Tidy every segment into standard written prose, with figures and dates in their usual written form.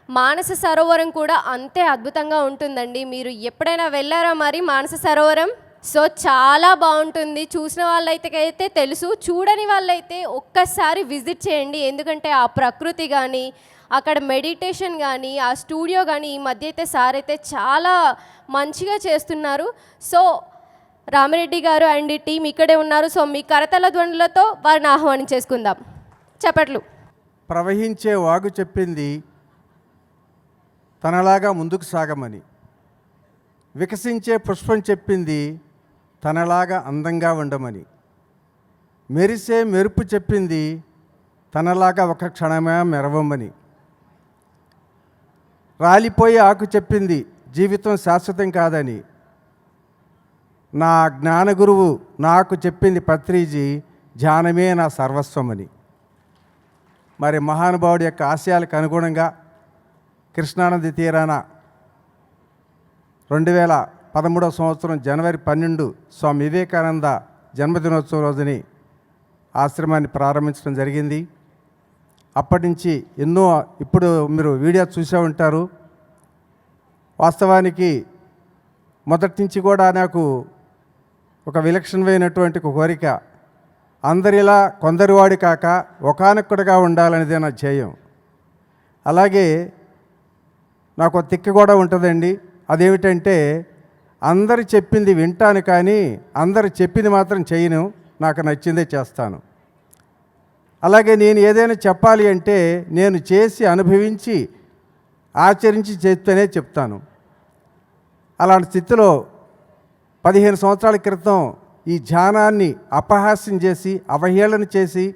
మానస సరోవరం కూడా అంతే అద్భుతంగా ఉంటుందండి. మీరు ఎప్పుడైనా వెళ్ళారా మరి మానస సరోవరం? సో చాలా బాగుంటుంది. చూసిన వాళ్ళైతే తెలుసు, చూడని వాళ్ళైతే ఒక్కసారి విజిట్ చేయండి. ఎందుకంటే ఆ ప్రకృతి కానీ, అక్కడ మెడిటేషన్ కానీ, ఆ స్టూడియో కానీ ఈ మధ్య అయితే సార్ అయితే చాలా మంచిగా చేస్తున్నారు. సో రామిరెడ్డి గారు అండ్ టీం ఇక్కడే ఉన్నారు. సో మీ కరతల ధ్వనులతో వారిని ఆహ్వానించేసుకుందాం. చప్పట్లు. ప్రవహించే వాగు చెప్పింది తనలాగా ముందుకు సాగమని, వికసించే పుష్పం చెప్పింది తనలాగా అందంగా ఉండమని, మెరిసే మెరుపు చెప్పింది తనలాగా ఒక క్షణమే మెరవమని, రాలిపోయే ఆకు చెప్పింది జీవితం శాశ్వతం కాదని, నా జ్ఞానగురువు నాకు చెప్పింది పత్రిజీ ధ్యానమే నా సర్వస్వమని. మరి మహానుభావుడి యొక్క ఆశయాలకు అనుగుణంగా కృష్ణానది తీరాన 2013 సంవత్సరం జనవరి 12 స్వామి వివేకానంద జన్మదినోత్సవం రోజుని ఆశ్రమాన్ని ప్రారంభించడం జరిగింది. అప్పటి నుంచి ఎన్నో, ఇప్పుడు మీరు వీడియో చూసే ఉంటారు. వాస్తవానికి మొదటి నుంచి కూడా నాకు ఒక విలక్షణమైనటువంటి కోరిక, అందరిలా కొందరివాడి కాక ఒకానొక్కడిగా ఉండాలనేదే నా ధ్యేయం. అలాగే నాకు ఒక తిక్క కూడా ఉంటుందండి. అదేమిటంటే అందరు చెప్పింది వింటాను కానీ అందరు చెప్పింది మాత్రం చేయను, నాకు నచ్చిందే చేస్తాను. అలాగే నేను ఏదైనా చెప్పాలి అంటే నేను చేసి అనుభవించి ఆచరించి చేస్తేనే చెప్తాను. అలాంటి స్థితిలో 15 సంవత్సరాల క్రితం ఈ ధ్యానాన్ని అపహాస్యం చేసి అవహేళన చేసి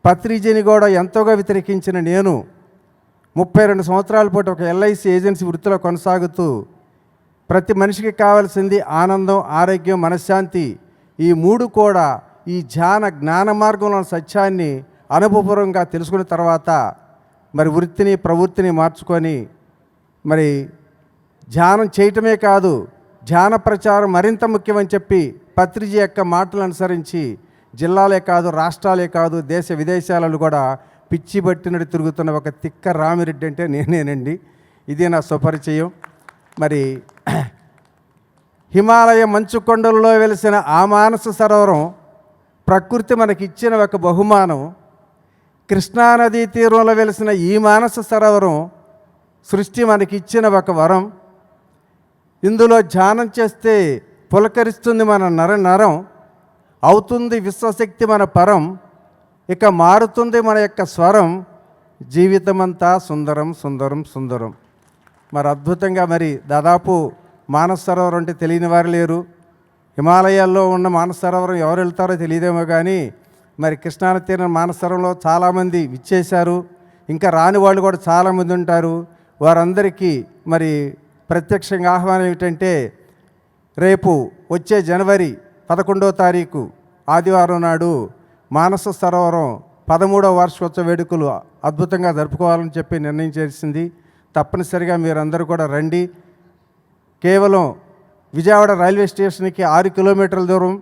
పత్రిజీని కూడా ఎంతోగా వ్యతిరేకించిన నేను 32 సంవత్సరాల పాటు ఒక ఎల్ఐసి ఏజెన్సీ వృత్తిలో కొనసాగుతూ ప్రతి మనిషికి కావాల్సింది ఆనందం, ఆరోగ్యం, మనశ్శాంతి, ఈ మూడు కూడా ఈ జ్ఞాన మార్గంలో సత్యాన్ని అనుభవపూర్వకంగా తెలుసుకున్న తర్వాత మరి వృత్తిని ప్రవృత్తిని మార్చుకొని మరి ధ్యానం చేయటమే కాదు ధ్యాన ప్రచారం మరింత ముఖ్యమని చెప్పి పత్రిజీ యొక్క మాటలు అనుసరించి జిల్లాలే కాదు, రాష్ట్రాలే కాదు, దేశ విదేశాలలో కూడా పిచ్చి పట్టినట్టు తిరుగుతున్న ఒక తిక్క రామిరెడ్డి అంటే నేనేనండి. ఇది నా స్వపరిచయం. మరి హిమాలయ మంచు కొండల్లో వెలిసిన ఆ మానస సరోవరం ప్రకృతి మనకిచ్చిన ఒక బహుమానం. కృష్ణానదీ తీరంలో వెలిసిన ఈ మానస సరోవరం సృష్టి మనకిచ్చిన ఒక వరం. ఇందులో ధ్యానం చేస్తే పులకరిస్తుంది మన నరం, అవుతుంది విశ్వశక్తి మన పరం, ఇక మారుతుంది మన యొక్క స్వరం, జీవితమంతా సుందరం సుందరం సుందరం. మరి అద్భుతంగా, మరి దాదాపు మానస సరోవరం అంటే తెలియని వారు లేరు. హిమాలయాల్లో ఉన్న మానస సరోవరం ఎవరు వెళ్తారో తెలియదేమో కానీ మరి కృష్ణానది తీరం మానస సరోవరంలో చాలామంది విచ్చేశారు. ఇంకా రాని వాళ్ళు కూడా చాలామంది ఉంటారు. వారందరికీ మరి ప్రత్యక్షంగా ఆహ్వానం ఏమిటంటే రేపు వచ్చే జనవరి 11వ తారీఖు ఆదివారం నాడు మానస సరోవరం 13వ వార్షికోత్సవ వేడుకలు అద్భుతంగా జరుపుకోవాలని చెప్పి నిర్ణయం చేసింది. తప్పనిసరిగా మీరందరూ కూడా రండి. కేవలం విజయవాడ రైల్వే స్టేషన్కి 6 కిలోమీటర్ల దూరం,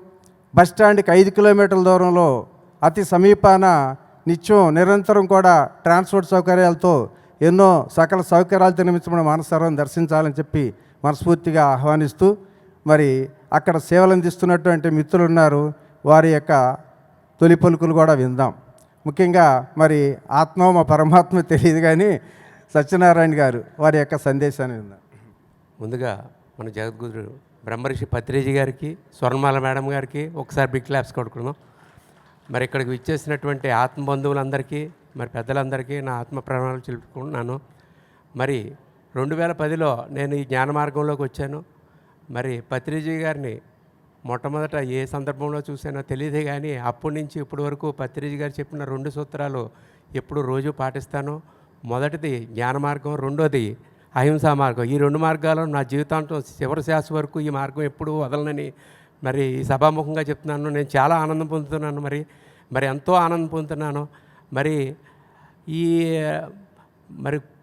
బస్టాండ్కి 5 కిలోమీటర్ల దూరంలో అతి సమీపాన నిత్యం నిరంతరం కూడా ట్రాన్స్పోర్ట్ సౌకర్యాలతో ఎన్నో సకల సౌకర్యాలతో నిర్మించబడిన మానస సరోవరం దర్శించాలని చెప్పి మనస్ఫూర్తిగా ఆహ్వానిస్తూ, మరి అక్కడ సేవలు అందిస్తున్నటువంటి మిత్రులు ఉన్నారు, వారి యొక్క తొలి పలుకులు కూడా విందాం. ముఖ్యంగా మరి ఆత్మ మా పరమాత్మ తెలియదు కానీ సత్యనారాయణ గారు వారి యొక్క సందేశాన్ని విందాం. ముందుగా మన జగద్గురు బ్రహ్మర్షి పత్రిజీ గారికి, స్వర్ణమాల మేడం గారికి ఒకసారి బిగ్ క్లాప్స్ కొడుకున్నాం. మరి ఇక్కడికి విచ్చేసినటువంటి ఆత్మ బంధువులందరికీ, మరి పెద్దలందరికీ నా ఆత్మ ప్రణాళికలు తెలుపుకుంటున్నాను. మరి 2010లో నేను ఈ జ్ఞాన మార్గంలోకి వచ్చాను. మరి పత్రిజీ గారిని మొట్టమొదట ఏ సందర్భంలో చూసానో తెలియదే కానీ అప్పటి నుంచి ఇప్పటి వరకు పత్రిజీ గారు చెప్పిన 2 సూత్రాలు ఎప్పుడు రోజు పాటిస్తాను. మొదటిది జ్ఞాన మార్గం, రెండోది అహింసా మార్గం. ఈ 2 మార్గాలు నా జీవితాంతం చివరి శ్వాస వరకు ఈ మార్గం ఎప్పుడూ వదలనని మరి ఈ సభాముఖంగా చెప్తున్నాను. నేను చాలా ఆనందం పొందుతున్నాను. మరి ఎంతో ఆనందం పొందుతున్నాను. మరి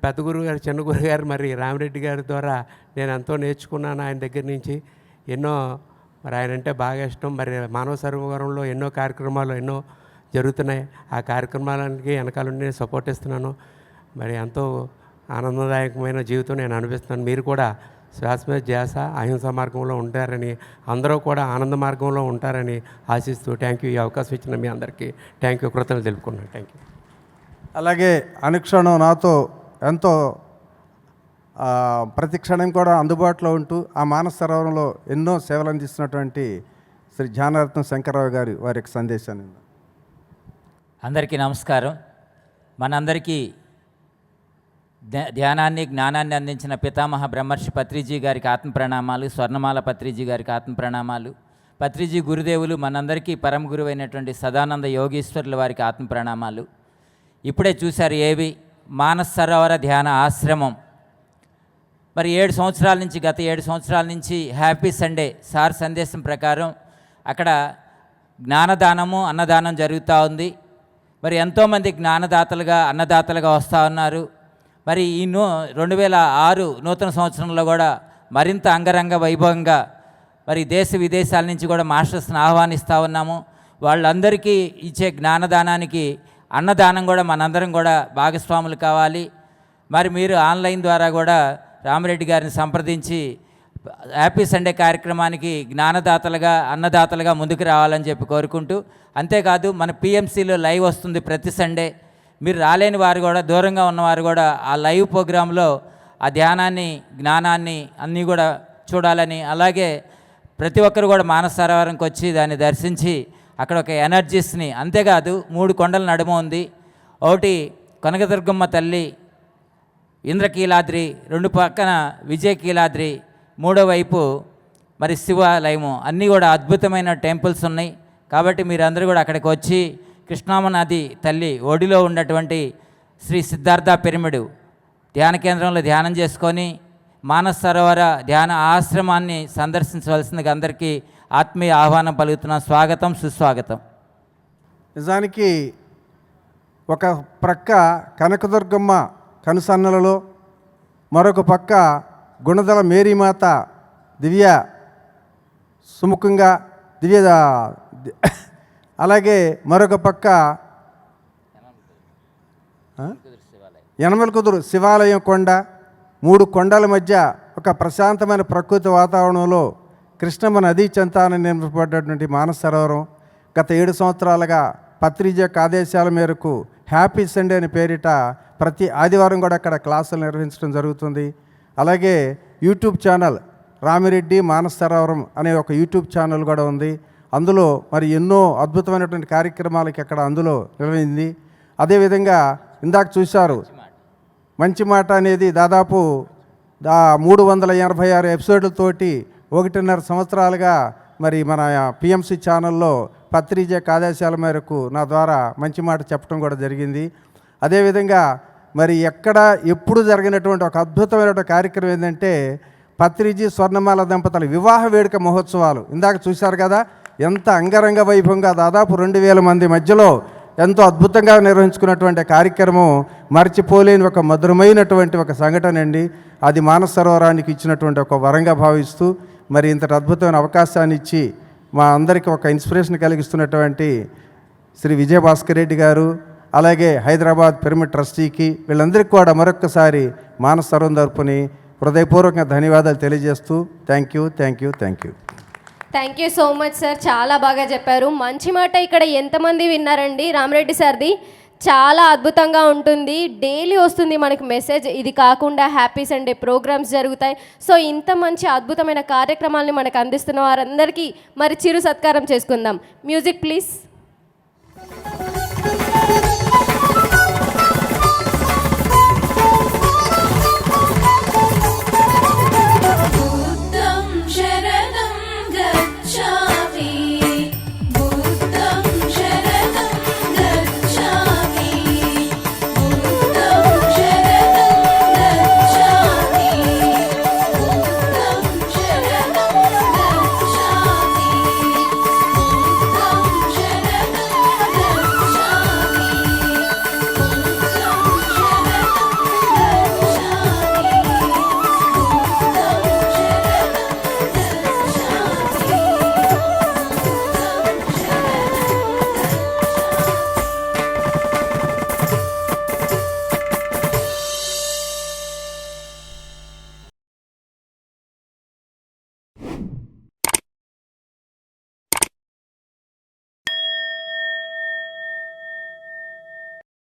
పెద్ద గురువు గారు, చిన్న గురువు గారు, మరి రామిరెడ్డి గారి ద్వారా నేను ఎంతో నేర్చుకున్నాను. ఆయన దగ్గర నుంచి ఎన్నో, మరి ఆయన అంటే బాగా ఇష్టం. మరి మానవ సరోవరంలో ఎన్నో కార్యక్రమాలు ఎన్నో జరుగుతున్నాయి. ఆ కార్యక్రమాలకి వెనకాల నేను సపోర్ట్ ఇస్తున్నాను. మరి ఎంతో ఆనందదాయకమైన జీవితం నేను అనిపిస్తున్నాను. మీరు కూడా శ్వాస మీద ధ్యాస అహింస మార్గంలో ఉంటారని, అందరూ కూడా ఆనంద మార్గంలో ఉంటారని ఆశిస్తూ థ్యాంక్ యూ. ఈ అవకాశం ఇచ్చిన మీ అందరికీ థ్యాంక్ యూ, కృతజ్ఞతలు తెలుపుకున్నాను. Thank you. అలాగే అనుక్షణం నాతో ఎంతో ప్రతి క్షణం కూడా అందుబాటులో ఉంటూ ఆ మానస సరోవరంలో ఎన్నో సేవలు అందిస్తున్నటువంటి శ్రీ జ్ఞానరత్నం శంకర్రావు గారి వారి యొక్క సందేశాన్ని. అందరికీ నమస్కారం. మనందరికీ ధ్యానాన్ని జ్ఞానాన్ని అందించిన పితామహ బ్రహ్మర్షి పత్రిజీ గారికి ఆత్మ ప్రణామాలు, స్వర్ణమాల పత్రిజీ గారికి ఆత్మ ప్రణామాలు. పత్రిజీ గురుదేవులు మనందరికీ పరమ గురువైనటువంటి సదానంద యోగీశ్వరుల వారికి ఆత్మ ప్రణామాలు. ఇప్పుడే చూశారు ఏవి మానస సరోవర ధ్యాన ఆశ్రమం. మరి గత 7 సంవత్సరాల నుంచి హ్యాపీ సండే సార్ సందేశం ప్రకారం అక్కడ జ్ఞానదానము అన్నదానం జరుగుతూ ఉంది. మరి ఎంతోమంది జ్ఞానదాతలుగా అన్నదాతలుగా వస్తూ ఉన్నారు. మరి ఈ 2006 నూతన సంవత్సరంలో కూడా మరింత అంగరంగ వైభవంగా మరి దేశ విదేశాల నుంచి కూడా మాస్టర్స్ని ఆహ్వానిస్తూ ఉన్నాము. వాళ్ళందరికీ ఇచ్చే జ్ఞానదానానికి అన్నదానం కూడా మనందరం కూడా భాగస్వాములు కావాలి. మరి మీరు ఆన్లైన్ ద్వారా కూడా రామిరెడ్డి గారిని సంప్రదించి హ్యాపీ సండే కార్యక్రమానికి జ్ఞానదాతలుగా అన్నదాతలుగా ముందుకు రావాలని చెప్పి కోరుకుంటూ, అంతేకాదు మన పిఎంసిలో లైవ్ వస్తుంది ప్రతి సండే. మీరు రాలేని వారు కూడా, దూరంగా ఉన్నవారు కూడా ఆ లైవ్ ప్రోగ్రాంలో ఆ ధ్యానాన్ని జ్ఞానాన్ని అన్నీ కూడా చూడాలని, అలాగే ప్రతి ఒక్కరు కూడా మానస సరోవరంకి వచ్చి దాన్ని దర్శించి అక్కడ ఒక ఎనర్జీస్ని, అంతేకాదు 3 కొండల నడుమ ఉంది. ఒకటి కనకదుర్గమ్మ తల్లి ఇంద్రకీలాద్రి, 2 పక్కన విజయకీలాద్రి, 3వ వైపు మరి శివాలయము, అన్నీ కూడా అద్భుతమైన టెంపుల్స్ ఉన్నాయి. కాబట్టి మీరందరూ కూడా అక్కడికి వచ్చి కృష్ణామనది తల్లి ఒడిలో ఉన్నటువంటి శ్రీ సిద్ధార్థ పిరమిడ్ ధ్యాన కేంద్రంలో ధ్యానం చేసుకొని మానస సరోవర ధ్యాన ఆశ్రమాన్ని సందర్శించవలసిందిగా అందరికీ ఆత్మీయ ఆహ్వానం పలుకుతున్నాం. స్వాగతం, సుస్వాగతం. నిజానికి ఒక ప్రక్క కనకదుర్గమ్మ కనుసన్నలలో, మరొక పక్క గుణదల మేరీమాత దివ్య సుముఖంగా అలాగే మరొక పక్క యనమల కుదురు శివాలయం కొండ, 3 కొండల మధ్య ఒక ప్రశాంతమైన ప్రకృతి వాతావరణంలో కృష్ణమ్మ నదీ చెంతాన నిర్మించబడ్డటువంటి మానస సరోవరం గత 7 సంవత్సరాలుగా పత్రిజీ యొక్క ఆదేశాల మేరకు హ్యాపీ సండే అని పేరిట ప్రతి ఆదివారం కూడా అక్కడ క్లాసులు నిర్వహించడం జరుగుతుంది. అలాగే యూట్యూబ్ ఛానల్ రామిరెడ్డి మానస సరోవరం అనే ఒక యూట్యూబ్ ఛానల్ కూడా ఉంది. అందులో మరి ఎన్నో అద్భుతమైనటువంటి కార్యక్రమాలకి అక్కడ అందులో నిర్వహించింది. అదేవిధంగా ఇందాక చూశారు మంచి మాట అనేది దాదాపు 386 ఎపిసోడ్లతోటి 1.5 సంవత్సరాలుగా మరి మన పిఎంసి ఛానల్లో పత్రిజీ ఆదేశాల మేరకు నా ద్వారా మంచి మాట చెప్పడం కూడా జరిగింది. అదేవిధంగా మరి ఎప్పుడు జరిగినటువంటి ఒక అద్భుతమైనటువంటి కార్యక్రమం ఏంటంటే పత్రిజీ స్వర్ణమాల దంపతుల వివాహ వేడుక మహోత్సవాలు. ఇందాక చూశారు కదా, ఎంత అంగరంగ వైభవంగా దాదాపు 2000 మంది మధ్యలో ఎంతో అద్భుతంగా నిర్వహించుకున్నటువంటి కార్యక్రమం మర్చిపోలేని ఒక మధురమైనటువంటి ఒక సంఘటన అండి. అది మానస సరోవరానికి ఇచ్చినటువంటి ఒక వరంగా భావిస్తూ మరి ఇంతటి అద్భుతమైన అవకాశాన్ని ఇచ్చి మా అందరికీ ఒక ఇన్స్పిరేషన్ కలిగిస్తున్నటువంటి శ్రీ విజయభాస్కర్ రెడ్డి గారు, అలాగే హైదరాబాద్ పిరమిడ్ ట్రస్టీకి, వీళ్ళందరికీ కూడా మరొక్కసారి మానస సరోవరం తరపుని హృదయపూర్వకంగా ధన్యవాదాలు తెలియజేస్తూ thank you. Thank you so much sir, చాలా బాగా చెప్పారు. మంచి మాట ఇక్కడ ఎంతమంది విన్నారండి రామిరెడ్డి సార్ది? చాలా అద్భుతంగా ఉంటుంది. డైలీ వస్తుంది మనకి మెసేజ్. ఇది కాకుండా హ్యాపీ సండే ప్రోగ్రామ్స్ జరుగుతాయి. సో ఇంత మంచి అద్భుతమైన కార్యక్రమాలని మనకు అందిస్తున్న వారందరికీ మరి చిరు సత్కారం చేసుకుందాం. Music please.